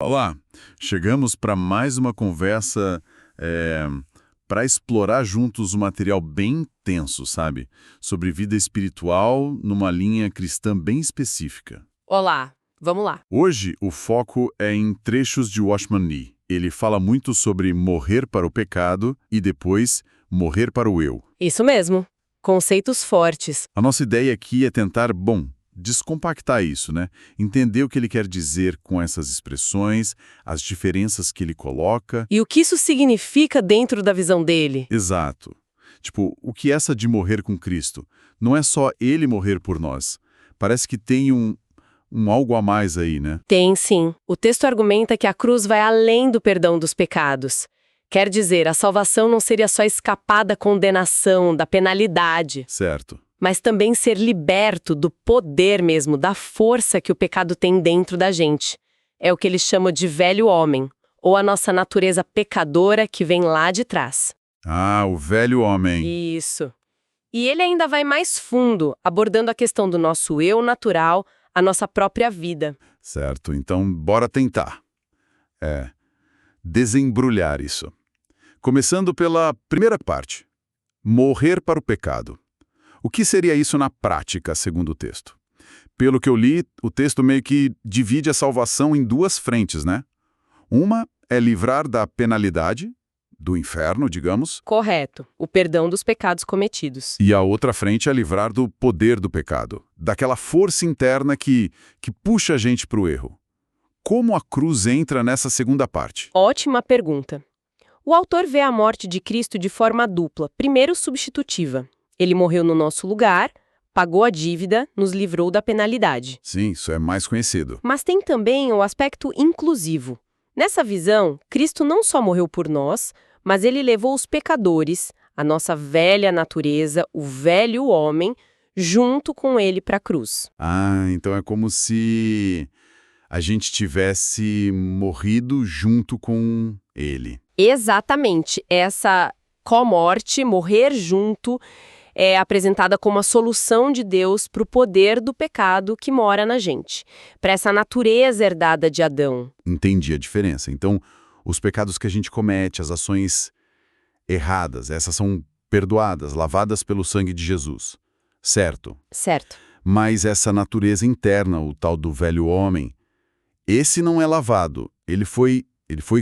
Olá, chegamos para mais uma conversa para explorar juntos um material bem intenso, sabe? Sobre vida espiritual numa linha cristã bem específica. Olá, vamos lá. Hoje o foco é em trechos de Watchman Nee. Ele fala muito sobre morrer para o pecado e depois morrer para o eu. Isso mesmo. Conceitos fortes. A nossa ideia aqui é tentar, descompactar isso, né? Entender o que ele quer dizer com essas expressões, as diferenças que ele coloca. E o que isso significa dentro da visão dele? Exato. Tipo, o que é essa de morrer com Cristo? Não é só ele morrer por nós. Parece que tem um algo a mais aí, né? Tem sim. O texto argumenta que a cruz vai além do perdão dos pecados. Quer dizer, a salvação não seria só escapar da condenação, da penalidade, Certo. mas também ser liberto do poder mesmo, da força que o pecado tem dentro da gente. É o que ele chama de velho homem, ou a nossa natureza pecadora que vem lá de trás. Ah, o velho homem. Isso. E ele ainda vai mais fundo, abordando a questão do nosso eu natural, a nossa própria vida. Certo, então bora tentar. Desembrulhar isso. Começando pela primeira parte. Morrer para o pecado. O que seria isso na prática, segundo o texto? Pelo que eu li, o texto meio que divide a salvação em duas frentes, né? Uma é livrar da penalidade, do inferno, digamos, Correto. O perdão dos pecados cometidos. e a outra frente é livrar do poder do pecado, daquela força interna que puxa a gente para o erro. Como a cruz entra nessa segunda parte? Ótima pergunta. O autor vê a morte de Cristo de forma dupla. Primeiro, substitutiva. Ele morreu no nosso lugar, pagou a dívida, nos livrou da penalidade. Sim, isso é mais conhecido. Mas tem também o aspecto inclusivo. Nessa visão, Cristo não só morreu por nós, mas ele levou os pecadores, a nossa velha natureza, o velho homem, junto com ele para a cruz. Ah, então é como se a gente tivesse morrido junto com ele. Exatamente. Essa co-morte, morrer junto, é apresentada como a solução de Deus para o poder do pecado que mora na gente, para essa natureza herdada de Adão. Entendi a diferença. Então, os pecados que a gente comete, as ações erradas, essas são perdoadas, lavadas pelo sangue de Jesus. Certo. Certo. Mas essa natureza interna, o tal do velho homem, esse não é lavado. Ele foi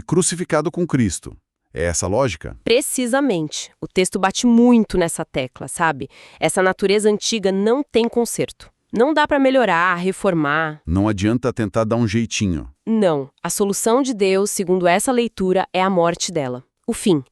crucificado com Cristo. É essa a lógica? Precisamente. O texto bate muito nessa tecla, sabe? Essa natureza antiga não tem conserto. Não dá para melhorar, reformar. Não adianta tentar dar um jeitinho. Não. A solução de Deus, segundo essa leitura, é a morte dela. O fim.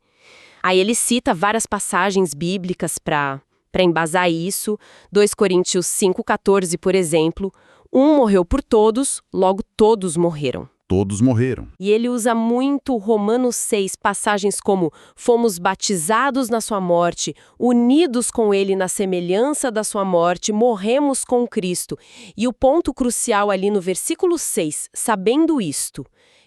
Aí ele cita várias passagens bíblicas para embasar isso. 2 Coríntios 5,14, por exemplo. Um morreu por todos, logo todos morreram. Todos morreram. E ele usa muito Romanos 6, passagens como fomos batizados na sua morte, unidos com ele na semelhança da sua morte, morremos com Cristo. E o ponto crucial ali no versículo 6, sabendo isto,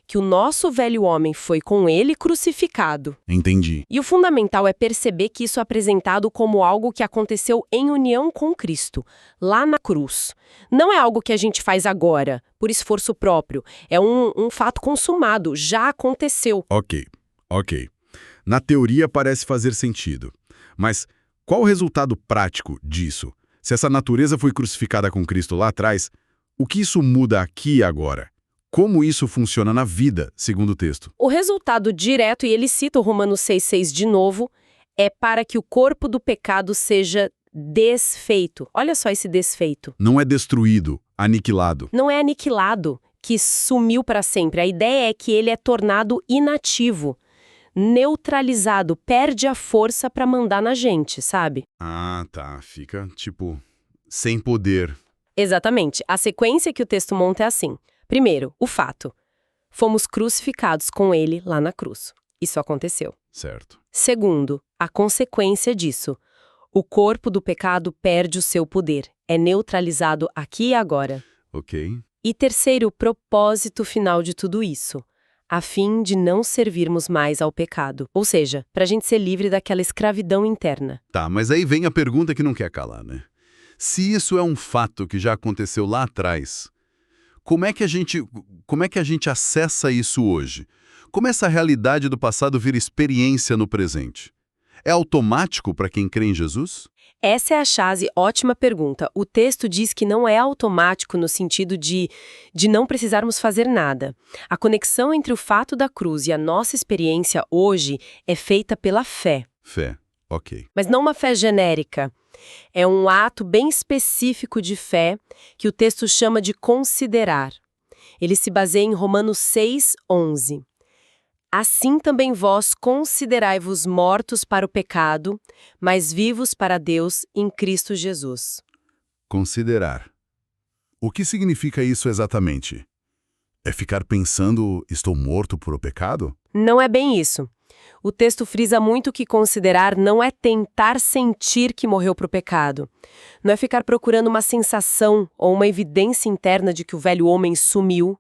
que o nosso velho homem foi com ele crucificado. Entendi. E o fundamental é perceber que isso é apresentado como algo que aconteceu em união com Cristo, lá na cruz. Não é algo que a gente faz agora, por esforço próprio. É um fato consumado, já aconteceu. Ok. Na teoria parece fazer sentido. Mas qual o resultado prático disso? Se essa natureza foi crucificada com Cristo lá atrás, o que isso muda aqui e agora? Como isso funciona na vida, segundo o texto? O resultado direto, e ele cita o Romanos 6,6 de novo, é para que o corpo do pecado seja desfeito. Olha só esse desfeito. Não é destruído, aniquilado. Não é aniquilado, que sumiu para sempre. A ideia é que ele é tornado inativo, neutralizado, perde a força para mandar na gente, sabe? Ah, tá. Fica, sem poder. Exatamente. A sequência que o texto monta é assim. Primeiro, o fato. Fomos crucificados com ele lá na cruz. Isso aconteceu. Certo. Segundo, a consequência disso. O corpo do pecado perde o seu poder. É neutralizado aqui e agora. Ok. E terceiro, o propósito final de tudo isso. A fim de não servirmos mais ao pecado. Ou seja, para a gente ser livre daquela escravidão interna. Tá, mas aí vem a pergunta que não quer calar, né? Se isso é um fato que já aconteceu lá atrás, Como é que a gente acessa isso hoje? Como essa realidade do passado vira experiência no presente? É automático para quem crê em Jesus? Essa é a chave, ótima pergunta. O texto diz que não é automático no sentido de não precisarmos fazer nada. A conexão entre o fato da cruz e a nossa experiência hoje é feita pela fé. Fé, ok. Mas não uma fé genérica. É um ato bem específico de fé que o texto chama de considerar. Ele se baseia em Romanos 6:11. Assim também vós considerai-vos mortos para o pecado, mas vivos para Deus em Cristo Jesus. Considerar. O que significa isso exatamente? É ficar pensando, estou morto por o pecado? Não é bem isso. O texto frisa muito que considerar não é tentar sentir que morreu para o pecado. Não é ficar procurando uma sensação ou uma evidência interna de que o velho homem sumiu.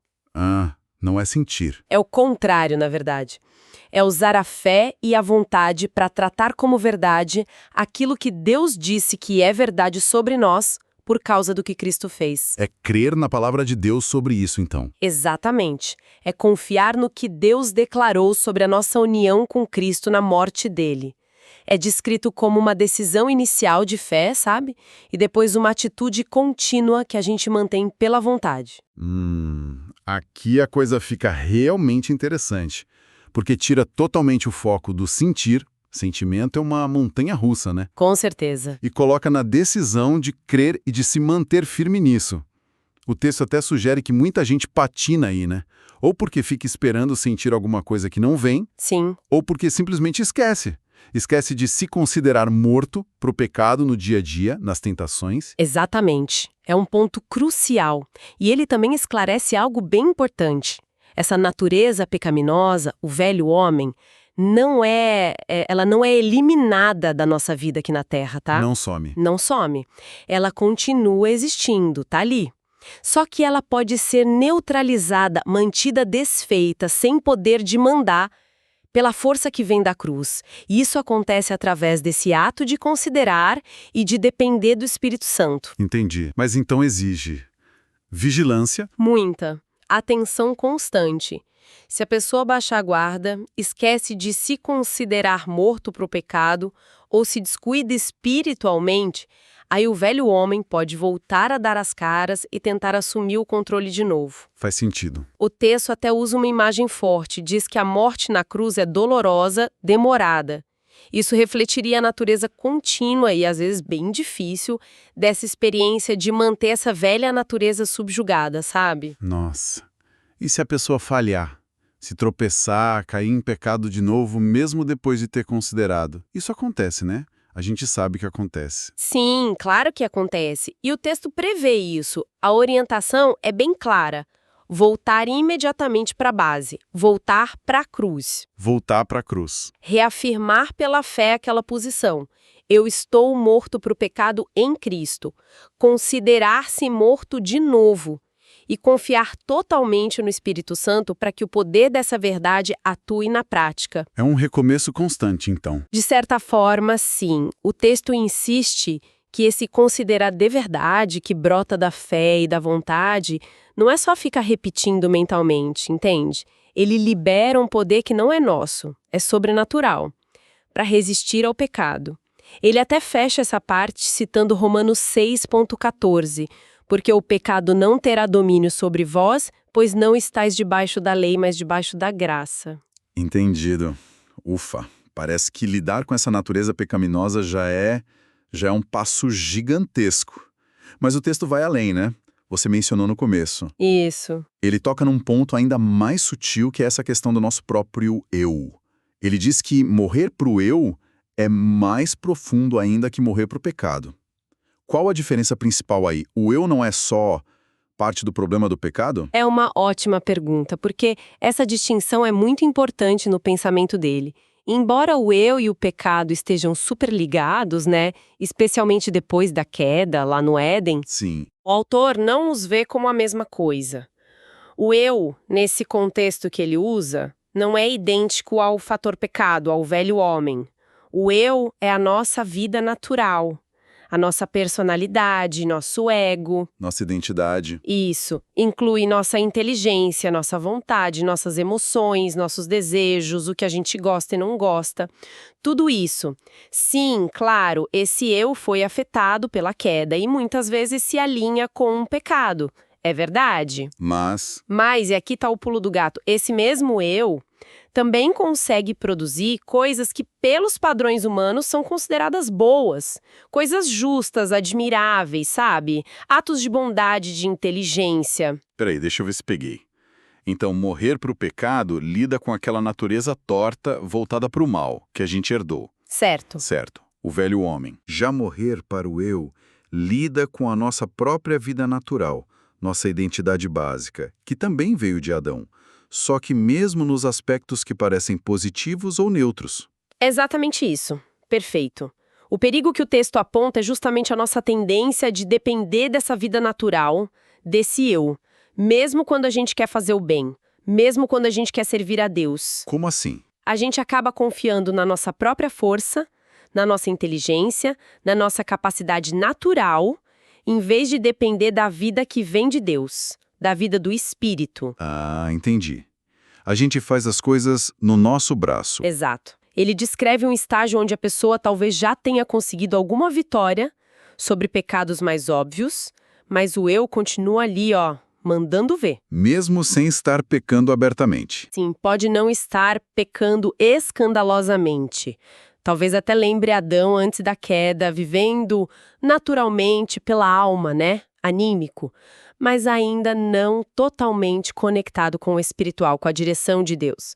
Não é sentir. É o contrário, na verdade. É usar a fé e a vontade para tratar como verdade aquilo que Deus disse que é verdade sobre nós por causa do que Cristo fez. É crer na palavra de Deus sobre isso, então. Exatamente. É confiar no que Deus declarou sobre a nossa união com Cristo na morte dele. É descrito como uma decisão inicial de fé, sabe? E depois uma atitude contínua que a gente mantém pela vontade. Aqui a coisa fica realmente interessante, porque tira totalmente o foco do sentir. Sentimento é uma montanha-russa, né? Com certeza. E coloca na decisão de crer e de se manter firme nisso. O texto até sugere que muita gente patina aí, né? Ou porque fica esperando sentir alguma coisa que não vem, Sim. ou porque simplesmente esquece. Esquece de se considerar morto para o pecado no dia a dia, nas tentações. Exatamente. É um ponto crucial. E ele também esclarece algo bem importante. Essa natureza pecaminosa, o velho homem, ela não é eliminada da nossa vida aqui na Terra, tá? Não some. Não some. Ela continua existindo, tá ali. Só que ela pode ser neutralizada, mantida desfeita, sem poder de mandar, pela força que vem da cruz. E isso acontece através desse ato de considerar e de depender do Espírito Santo. Entendi. Mas então exige vigilância. Muita. Atenção constante. Se a pessoa baixar a guarda, esquece de se considerar morto para o pecado ou se descuida espiritualmente, aí o velho homem pode voltar a dar as caras e tentar assumir o controle de novo. Faz sentido. O texto até usa uma imagem forte, diz que a morte na cruz é dolorosa, demorada. Isso refletiria a natureza contínua e às vezes bem difícil dessa experiência de manter essa velha natureza subjugada, sabe? Nossa. E se a pessoa falhar? Se tropeçar, cair em pecado de novo, mesmo depois de ter considerado? Isso acontece, né? A gente sabe que acontece. Sim, claro que acontece. E o texto prevê isso. A orientação é bem clara. Voltar imediatamente para a base. Voltar para a cruz. Voltar para a cruz. Reafirmar pela fé aquela posição. Eu estou morto para o pecado em Cristo. Considerar-se morto de novo. E confiar totalmente no Espírito Santo para que o poder dessa verdade atue na prática. É um recomeço constante, então. De certa forma, sim. O texto insiste que esse considerar de verdade, que brota da fé e da vontade, não é só ficar repetindo mentalmente, entende? Ele libera um poder que não é nosso, é sobrenatural, para resistir ao pecado. Ele até fecha essa parte citando Romanos 6,14, porque o pecado não terá domínio sobre vós, pois não estáis debaixo da lei, mas debaixo da graça. Entendido. Ufa, parece que lidar com essa natureza pecaminosa já é um passo gigantesco. Mas o texto vai além, né? Você mencionou no começo. Isso. Ele toca num ponto ainda mais sutil, que é essa questão do nosso próprio eu. Ele diz que morrer para o eu é mais profundo ainda que morrer para o pecado. Qual a diferença principal aí? O eu não é só parte do problema do pecado? É uma ótima pergunta, porque essa distinção é muito importante no pensamento dele. Embora o eu e o pecado estejam super ligados, né, especialmente depois da queda, lá no Éden, Sim. o autor não os vê como a mesma coisa. O eu, nesse contexto que ele usa, não é idêntico ao fator pecado, ao velho homem. O eu é a nossa vida natural. A nossa personalidade, nosso ego. Nossa identidade. Isso. Inclui nossa inteligência, nossa vontade, nossas emoções, nossos desejos, o que a gente gosta e não gosta. Tudo isso. Sim, claro, esse eu foi afetado pela queda e muitas vezes se alinha com um pecado. É verdade? Mas Mas, e aqui está o pulo do gato, esse mesmo eu também consegue produzir coisas que, pelos padrões humanos, são consideradas boas. Coisas justas, admiráveis, sabe? Atos de bondade, de inteligência. peraí, deixa eu ver se peguei. Então, morrer para o pecado lida com aquela natureza torta voltada para o mal, que a gente herdou. Certo. Certo. O velho homem. Já morrer para o eu lida com a nossa própria vida natural, nossa identidade básica, que também veio de Adão, só que mesmo nos aspectos que parecem positivos ou neutros. É exatamente isso. Perfeito. O perigo que o texto aponta é justamente a nossa tendência de depender dessa vida natural, desse eu, mesmo quando a gente quer fazer o bem, mesmo quando a gente quer servir a Deus. Como assim? A gente acaba confiando na nossa própria força, na nossa inteligência, na nossa capacidade natural, em vez de depender da vida que vem de Deus, da vida do Espírito. Ah, entendi. A gente faz as coisas no nosso braço. Exato. Ele descreve um estágio onde a pessoa talvez já tenha conseguido alguma vitória sobre pecados mais óbvios, mas o eu continua ali, mandando ver. Mesmo sem estar pecando abertamente. Sim, pode não estar pecando escandalosamente. Talvez até lembre Adão antes da queda, vivendo naturalmente pela alma, né? Anímico. Mas ainda não totalmente conectado com o espiritual, com a direção de Deus.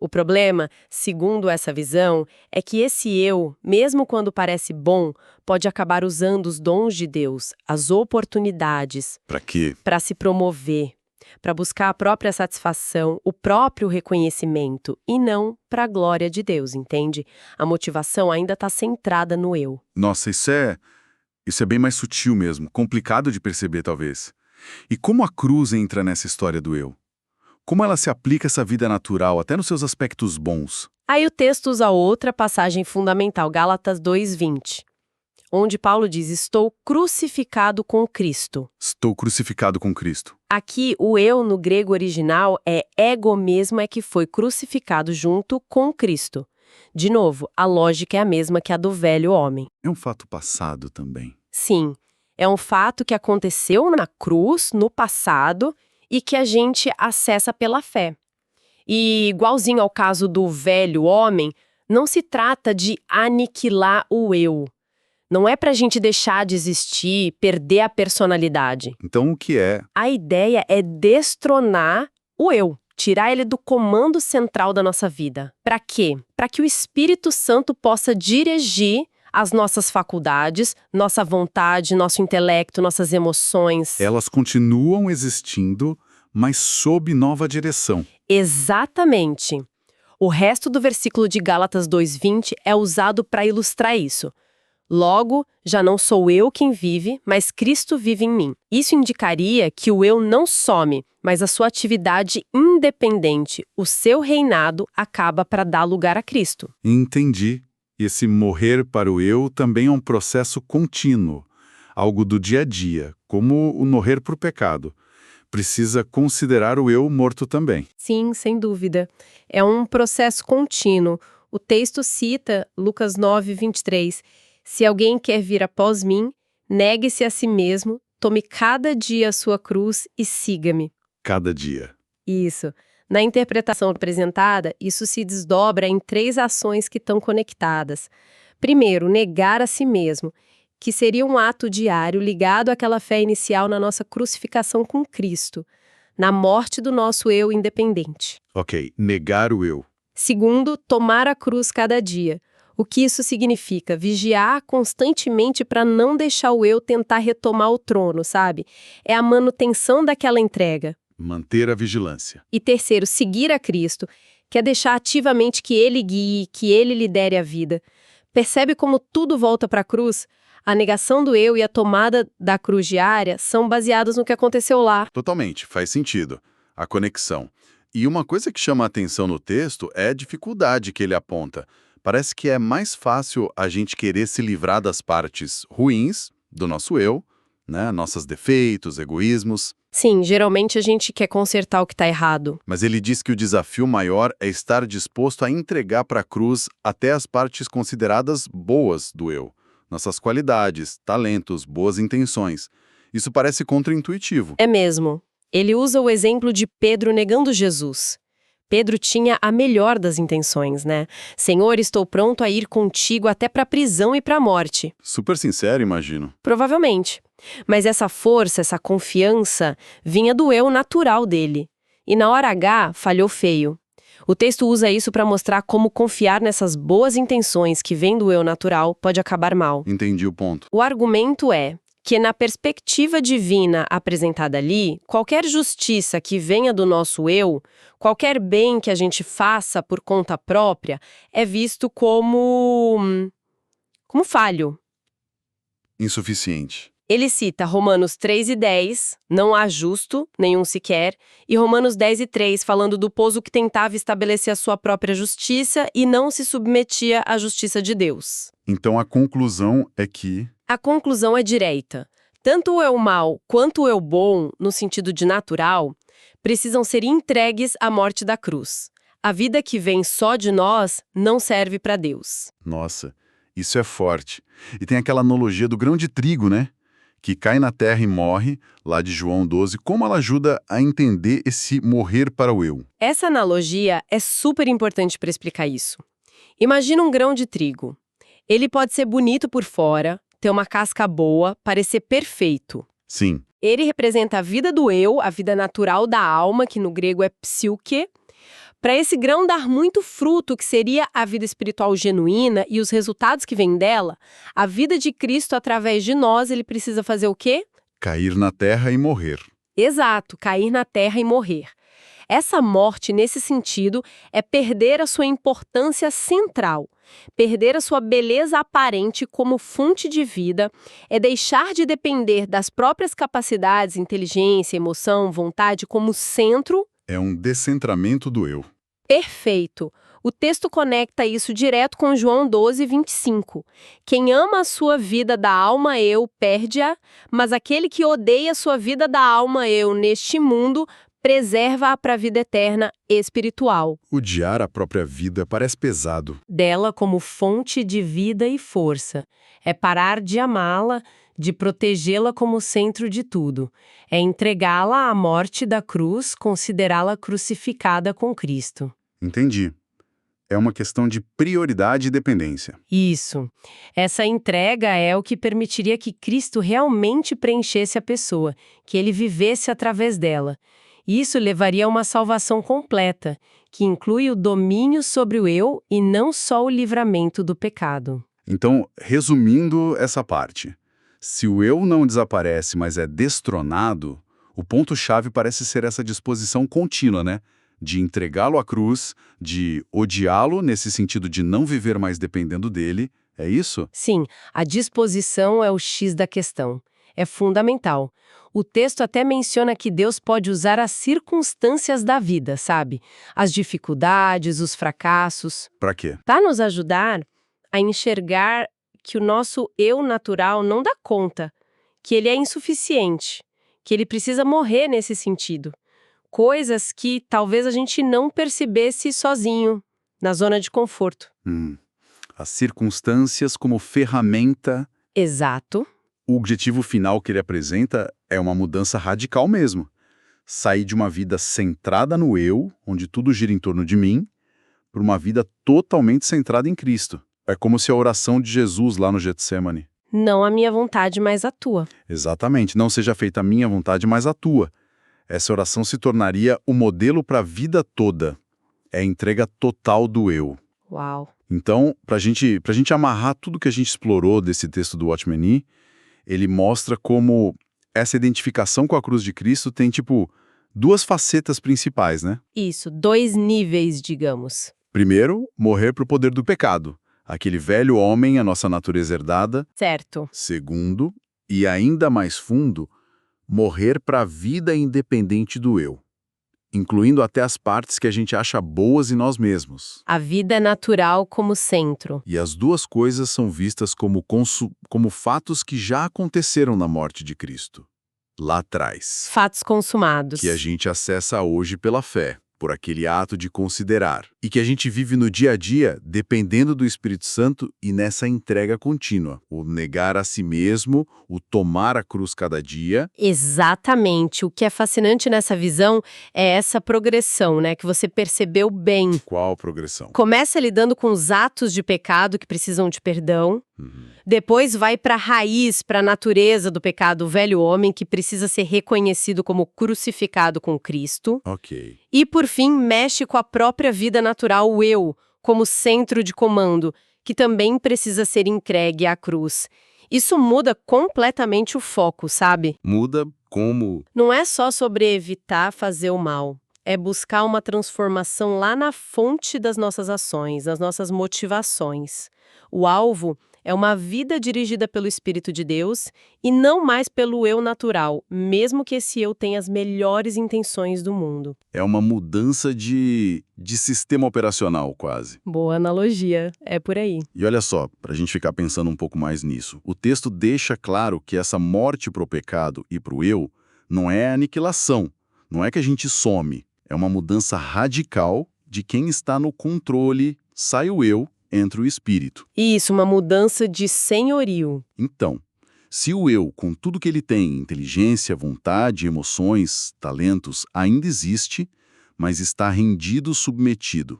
O problema, segundo essa visão, é que esse eu, mesmo quando parece bom, pode acabar usando os dons de Deus, as oportunidades, Para quê? para se promover, para buscar a própria satisfação, o próprio reconhecimento, e não para a glória de Deus, entende? A motivação ainda está centrada no eu. Nossa, isso é bem mais sutil mesmo, complicado de perceber talvez. E como a cruz entra nessa história do eu? Como ela se aplica a essa vida natural, até nos seus aspectos bons? Aí o texto usa outra passagem fundamental, Gálatas 2:20, onde Paulo diz: estou crucificado com Cristo. Estou crucificado com Cristo. Aqui, o eu no grego original é ego mesmo, é que foi crucificado junto com Cristo. De novo, a lógica é a mesma que a do velho homem. É um fato passado também. Sim, é um fato que aconteceu na cruz, no passado, e que a gente acessa pela fé. E, igualzinho ao caso do velho homem, não se trata de aniquilar o eu. Não é pra gente deixar de existir, perder a personalidade. Então o que é? A ideia é destronar o eu, tirar ele do comando central da nossa vida. Pra quê? Pra que o Espírito Santo possa dirigir as nossas faculdades, nossa vontade, nosso intelecto, nossas emoções. Elas continuam existindo, mas sob nova direção. Exatamente. O resto do versículo de Gálatas 2:20 é usado para ilustrar isso. Logo, já não sou eu quem vive, mas Cristo vive em mim. Isso indicaria que o eu não some, mas a sua atividade independente, o seu reinado, acaba para dar lugar a Cristo. Entendi. Esse morrer para o eu também é um processo contínuo, algo do dia a dia, como o morrer para o pecado. Precisa considerar o eu morto também. Sim, sem dúvida. É um processo contínuo. O texto cita Lucas 9:23. Se alguém quer vir após mim, negue-se a si mesmo, tome cada dia a sua cruz e siga-me. Cada dia. Isso. Na interpretação apresentada, isso se desdobra em 3 ações que estão conectadas. Primeiro, negar a si mesmo, que seria um ato diário ligado àquela fé inicial na nossa crucificação com Cristo, na morte do nosso eu independente. Ok, negar o eu. Segundo, tomar a cruz cada dia. O que isso significa? Vigiar constantemente para não deixar o eu tentar retomar o trono, sabe? É a manutenção daquela entrega. Manter a vigilância. E terceiro, seguir a Cristo, que é deixar ativamente que Ele guie, que Ele lidere a vida. Percebe como tudo volta para a cruz? A negação do eu e a tomada da cruz diária são baseadas no que aconteceu lá. Totalmente, faz sentido. A conexão. E uma coisa que chama a atenção no texto é a dificuldade que ele aponta. Parece que é mais fácil a gente querer se livrar das partes ruins do nosso eu, né? Nossos defeitos, egoísmos. Sim, geralmente a gente quer consertar o que está errado. Mas ele diz que o desafio maior é estar disposto a entregar para a cruz até as partes consideradas boas do eu. Nossas qualidades, talentos, boas intenções. Isso parece contraintuitivo. É mesmo. Ele usa o exemplo de Pedro negando Jesus. Pedro tinha a melhor das intenções, né? Senhor, estou pronto a ir contigo até para a prisão e para a morte. Super sincero, imagino. Provavelmente. Mas essa força, essa confiança, vinha do eu natural dele. E na hora H, falhou feio. O texto usa isso para mostrar como confiar nessas boas intenções que vêm do eu natural pode acabar mal. Entendi o ponto. O argumento é que, na perspectiva divina apresentada ali, qualquer justiça que venha do nosso eu, qualquer bem que a gente faça por conta própria, é visto como falho. Insuficiente. Ele cita Romanos 3:10, não há justo, nenhum sequer, e Romanos 10:3, falando do povo que tentava estabelecer a sua própria justiça e não se submetia à justiça de Deus. Então a conclusão é que... A conclusão é direita. Tanto o eu mal quanto o eu bom, no sentido de natural, precisam ser entregues à morte da cruz. A vida que vem só de nós não serve para Deus. Nossa, isso é forte. E tem aquela analogia do grão de trigo, né? Que cai na terra e morre, lá de João 12. Como ela ajuda a entender esse morrer para o eu? Essa analogia é super importante para explicar isso. Imagina um grão de trigo. Ele pode ser bonito por fora, ter uma casca boa, parecer perfeito. Sim. Ele representa a vida do eu, a vida natural da alma, que no grego é psique. Para esse grão dar muito fruto, que seria a vida espiritual genuína e os resultados que vêm dela, a vida de Cristo através de nós, ele precisa fazer o quê? Cair na terra e morrer. Exato, cair na terra e morrer. Essa morte, nesse sentido, é perder a sua importância central. Perder a sua beleza aparente como fonte de vida é deixar de depender das próprias capacidades, inteligência, emoção, vontade como centro. É um descentramento do eu. Perfeito. O texto conecta isso direto com João 12:25. Quem ama a sua vida da alma eu, perde-a, mas aquele que odeia a sua vida da alma eu neste mundo, preserva-a para a vida eterna espiritual. Odiar a própria vida parece pesado. Dela como fonte de vida e força. É parar de amá-la, de protegê-la como centro de tudo. É entregá-la à morte da cruz, considerá-la crucificada com Cristo. Entendi. É uma questão de prioridade e dependência. Isso. Essa entrega é o que permitiria que Cristo realmente preenchesse a pessoa, que ele vivesse através dela. Isso levaria a uma salvação completa, que inclui o domínio sobre o eu e não só o livramento do pecado. Então, resumindo essa parte, se o eu não desaparece, mas é destronado, o ponto-chave parece ser essa disposição contínua, né? De entregá-lo à cruz, de odiá-lo nesse sentido de não viver mais dependendo dele, é isso? Sim, a disposição é o X da questão. É fundamental. O texto até menciona que Deus pode usar as circunstâncias da vida, sabe? As dificuldades, os fracassos. Para quê? Para nos ajudar a enxergar que o nosso eu natural não dá conta, que ele é insuficiente, que ele precisa morrer nesse sentido. Coisas que talvez a gente não percebesse sozinho, na zona de conforto. As circunstâncias como ferramenta. Exato. O objetivo final que ele apresenta é uma mudança radical mesmo. Sair de uma vida centrada no eu, onde tudo gira em torno de mim, para uma vida totalmente centrada em Cristo. É como se a oração de Jesus lá no Getsêmani. Não a minha vontade, mas a tua. Exatamente, não seja feita a minha vontade, mas a tua. Essa oração se tornaria o modelo para a vida toda. É a entrega total do eu. Uau. Então, pra gente amarrar tudo que a gente explorou desse texto do Watchman Nee, ele mostra como essa identificação com a cruz de Cristo tem, duas facetas principais, né? Isso, 2 níveis, digamos. Primeiro, morrer para o poder do pecado. Aquele velho homem, a nossa natureza herdada. Certo. Segundo, e ainda mais fundo, morrer para a vida independente do eu. incluindo até as partes que a gente acha boas em nós mesmos. A vida natural como centro. E as duas coisas são vistas como fatos que já aconteceram na morte de Cristo, lá atrás, Fatos consumados. que a gente acessa hoje pela fé, por aquele ato de considerar, e que a gente vive no dia a dia dependendo do Espírito Santo e nessa entrega contínua, o negar a si mesmo, o tomar a cruz cada dia. Exatamente. O que é fascinante nessa visão é essa progressão, né, que você percebeu bem. Qual progressão? Começa lidando com os atos de pecado que precisam de perdão. Depois vai para a raiz, para a natureza do pecado, o velho homem que precisa ser reconhecido como crucificado com Cristo. Ok. E, por fim, mexe com a própria vida natural, o eu, como centro de comando, que também precisa ser entregue à cruz. Isso muda completamente o foco, sabe? Muda como? Não é só sobre evitar fazer o mal. É buscar uma transformação lá na fonte das nossas ações, das nossas motivações. O alvo é uma vida dirigida pelo Espírito de Deus e não mais pelo eu natural, mesmo que esse eu tenha as melhores intenções do mundo. É uma mudança de sistema operacional, quase. Boa analogia, é por aí. E olha só, para a gente ficar pensando um pouco mais nisso, o texto deixa claro que essa morte para o pecado e para o eu não é aniquilação, não é que a gente some, é uma mudança radical de quem está no controle, sai o eu, entra o espírito. Isso, uma mudança de senhorio. Então, se o eu, com tudo que ele tem, inteligência, vontade, emoções, talentos, ainda existe, mas está rendido, submetido,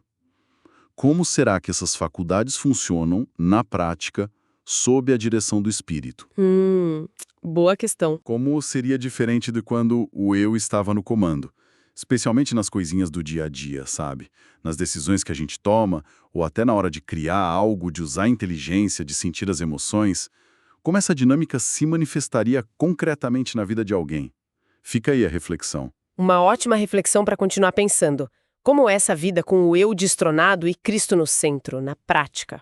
como será que essas faculdades funcionam, na prática, sob a direção do espírito? Boa questão. Como seria diferente de quando o eu estava no comando? Especialmente nas coisinhas do dia a dia, sabe? Nas decisões que a gente toma, ou até na hora de criar algo, de usar a inteligência, de sentir as emoções. Como essa dinâmica se manifestaria concretamente na vida de alguém? Fica aí a reflexão. Uma ótima reflexão para continuar pensando. Como é essa vida com o eu destronado e Cristo no centro, na prática?